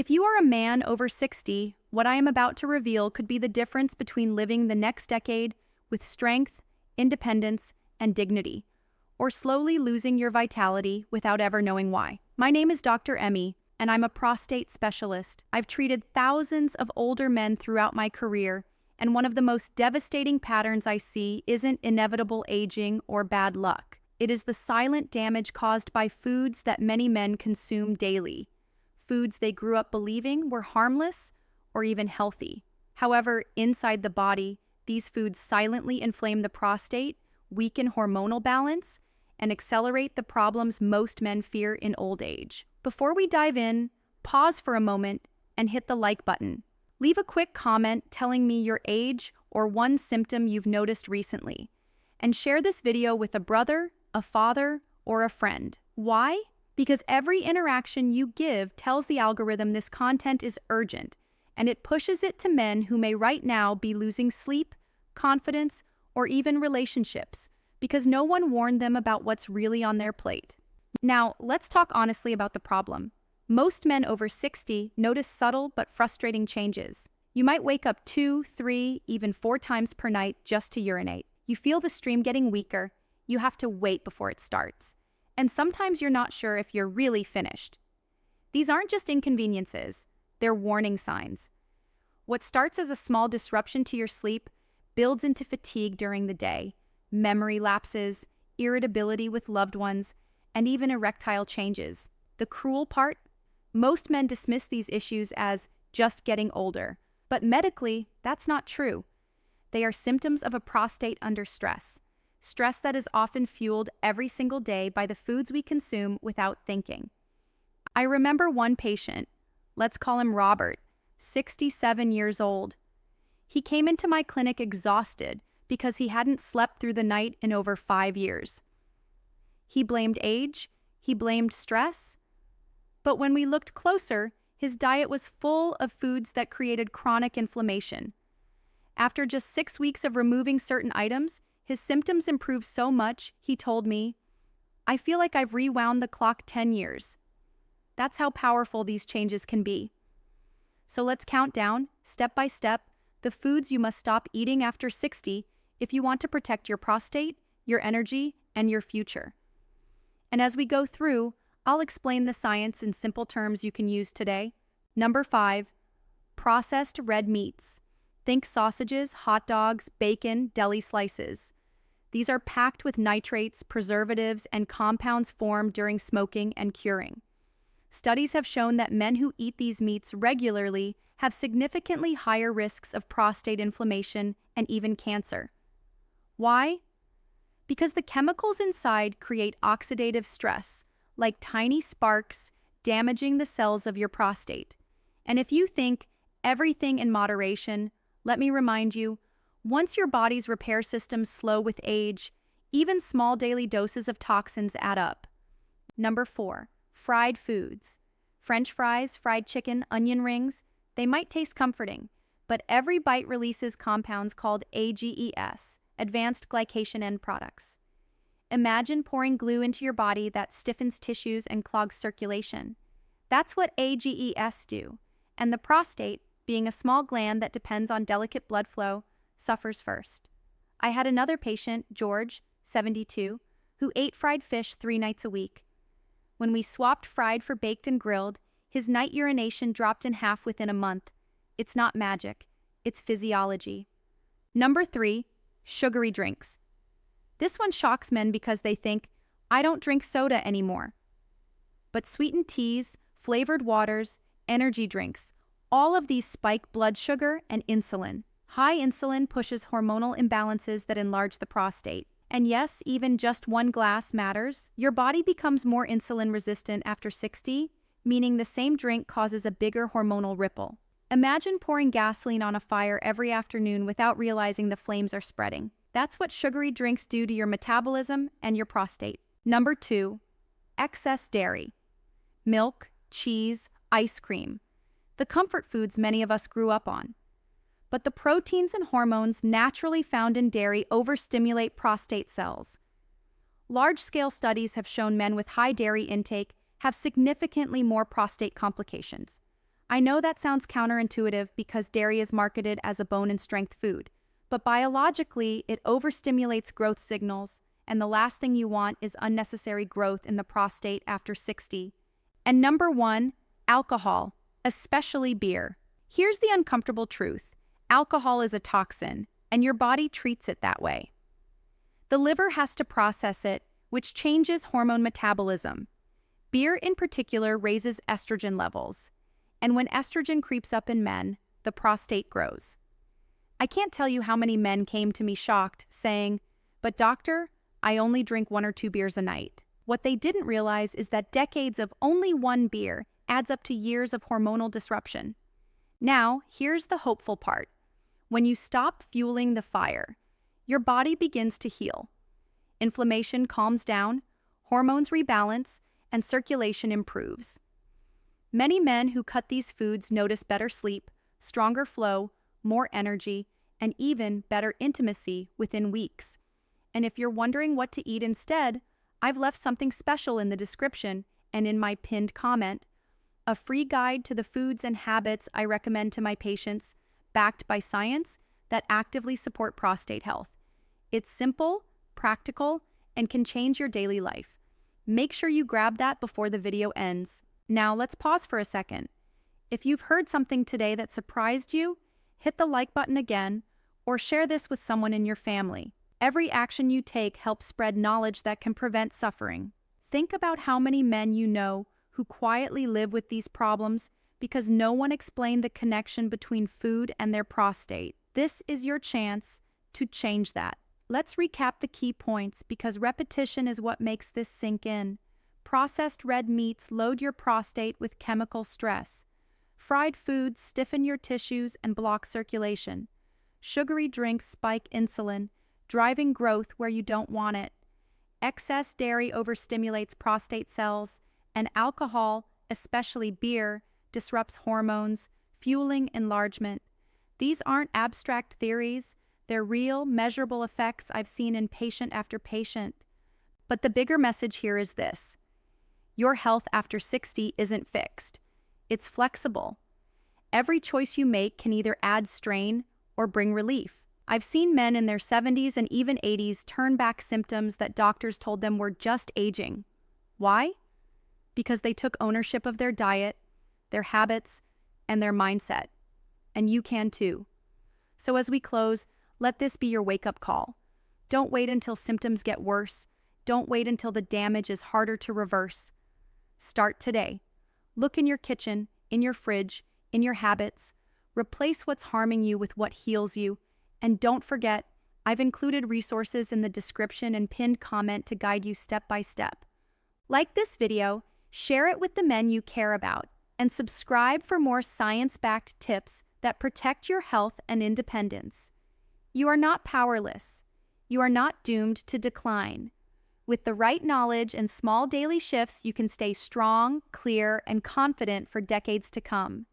If you are a man over 60, what I am about to reveal could be the difference between living the next decade with strength, independence, and dignity, or slowly losing your vitality without ever knowing why. My name is Dr. Emmy, and I'm a prostate specialist. I've treated thousands of older men throughout my career, and one of the most devastating patterns I see isn't inevitable aging or bad luck. It is the silent damage caused by foods that many men consume daily. Foods they grew up believing were harmless or even healthy. However, inside the body, these foods silently inflame the prostate, weaken hormonal balance, and accelerate the problems most men fear in old age. Before we dive in, pause for a moment and hit the like button. Leave a quick comment telling me your age or one symptom you've noticed recently. And share this video with a brother, a father, or a friend. Why? Because every interaction you give tells the algorithm this content is urgent, and it pushes it to men who may right now be losing sleep, confidence, or even relationships, because no one warned them about what's really on their plate. Now, let's talk honestly about the problem. Most men over 60 notice subtle but frustrating changes. You might wake up 2, 3, even 4 times per night just to urinate. You feel the stream getting weaker. You have to wait before it starts. And sometimes you're not sure if you're really finished. These aren't just inconveniences, they're warning signs. What starts as a small disruption to your sleep builds into fatigue during the day, memory lapses, irritability with loved ones, and even erectile changes. The cruel part? Most men dismiss these issues as just getting older, but medically, that's not true. They are symptoms of a prostate under stress. Stress that is often fueled every single day by the foods we consume without thinking. I remember one patient, let's call him Robert, 67 years old. He came into my clinic exhausted because he hadn't slept through the night in over 5 years. He blamed age, he blamed stress, but when we looked closer, his diet was full of foods that created chronic inflammation. After just 6 weeks of removing certain items, his symptoms improved so much, he told me, "I feel like I've rewound the clock 10 years. That's how powerful these changes can be. So let's count down, step by step, the foods you must stop eating after 60 if you want to protect your prostate, your energy, and your future. And as we go through, I'll explain the science in simple terms you can use today. Number 5, processed red meats. Think sausages, hot dogs, bacon, deli slices. These are packed with nitrates, preservatives, and compounds formed during smoking and curing. Studies have shown that men who eat these meats regularly have significantly higher risks of prostate inflammation and even cancer. Why? Because the chemicals inside create oxidative stress, like tiny sparks damaging the cells of your prostate. And if you think everything in moderation, let me remind you, once your body's repair systems slow with age, even small daily doses of toxins add up. Number 4, fried foods. French fries, fried chicken, onion rings, they might taste comforting, but every bite releases compounds called AGEs, advanced glycation end products. Imagine pouring glue into your body that stiffens tissues and clogs circulation. That's what AGEs do, and the prostate, being a small gland that depends on delicate blood flow, suffers first. I had another patient, George, 72, who ate fried fish 3 nights a week. When we swapped fried for baked and grilled, his night urination dropped in half within a month. It's not magic, it's physiology. Number 3, sugary drinks. This one shocks men because they think, I don't drink soda anymore. But sweetened teas, flavored waters, energy drinks, all of these spike blood sugar and insulin. High insulin pushes hormonal imbalances that enlarge the prostate. And yes, even just 1 glass matters. Your body becomes more insulin resistant after 60, meaning the same drink causes a bigger hormonal ripple. Imagine pouring gasoline on a fire every afternoon without realizing the flames are spreading. That's what sugary drinks do to your metabolism and your prostate. Number 2, excess dairy. Milk, cheese, ice cream. The comfort foods many of us grew up on. But the proteins and hormones naturally found in dairy overstimulate prostate cells. Large-scale studies have shown men with high dairy intake have significantly more prostate complications. I know that sounds counterintuitive because dairy is marketed as a bone and strength food, but biologically, it overstimulates growth signals, and the last thing you want is unnecessary growth in the prostate after 60. And number 1, alcohol, especially beer. Here's the uncomfortable truth. Alcohol is a toxin, and your body treats it that way. The liver has to process it, which changes hormone metabolism. Beer in particular raises estrogen levels, and when estrogen creeps up in men, the prostate grows. I can't tell you how many men came to me shocked, saying, "But doctor, I only drink 1 or 2 beers a night." What they didn't realize is that decades of only 1 beer adds up to years of hormonal disruption. Now, here's the hopeful part. When you stop fueling the fire, your body begins to heal. Inflammation calms down, hormones rebalance, and circulation improves. Many men who cut these foods notice better sleep, stronger flow, more energy, and even better intimacy within weeks. And if you're wondering what to eat instead, I've left something special in the description and in my pinned comment, a free guide to the foods and habits I recommend to my patients, backed by science, that actively support prostate health. It's simple, practical, and can change your daily life. Make sure you grab that before the video ends. Now let's pause for a second. If you've heard something today that surprised you, hit the like button again, or share this with someone in your family. Every action you take helps spread knowledge that can prevent suffering. Think about how many men you know who quietly live with these problems because no one explained the connection between food and their prostate. This is your chance to change that. Let's recap the key points because repetition is what makes this sink in. Processed red meats load your prostate with chemical stress. Fried foods stiffen your tissues and block circulation. Sugary drinks spike insulin, driving growth where you don't want it. Excess dairy overstimulates prostate cells, and alcohol, especially beer, disrupts hormones, fueling enlargement. These aren't abstract theories, they're real, measurable effects I've seen in patient after patient. But the bigger message here is this. Your health after 60 isn't fixed. It's flexible. Every choice you make can either add strain or bring relief. I've seen men in their 70s and even 80s turn back symptoms that doctors told them were just aging. Why? Because they took ownership of their diet, their habits, and their mindset. And you can too. So as we close, let this be your wake-up call. Don't wait until symptoms get worse. Don't wait until the damage is harder to reverse. Start today. Look in your kitchen, in your fridge, in your habits. Replace what's harming you with what heals you. And don't forget, I've included resources in the description and pinned comment to guide you step by step. Like this video, share it with the men you care about, and subscribe for more science-backed tips that protect your health and independence. You are not powerless. You are not doomed to decline. With the right knowledge and small daily shifts, you can stay strong, clear, and confident for decades to come.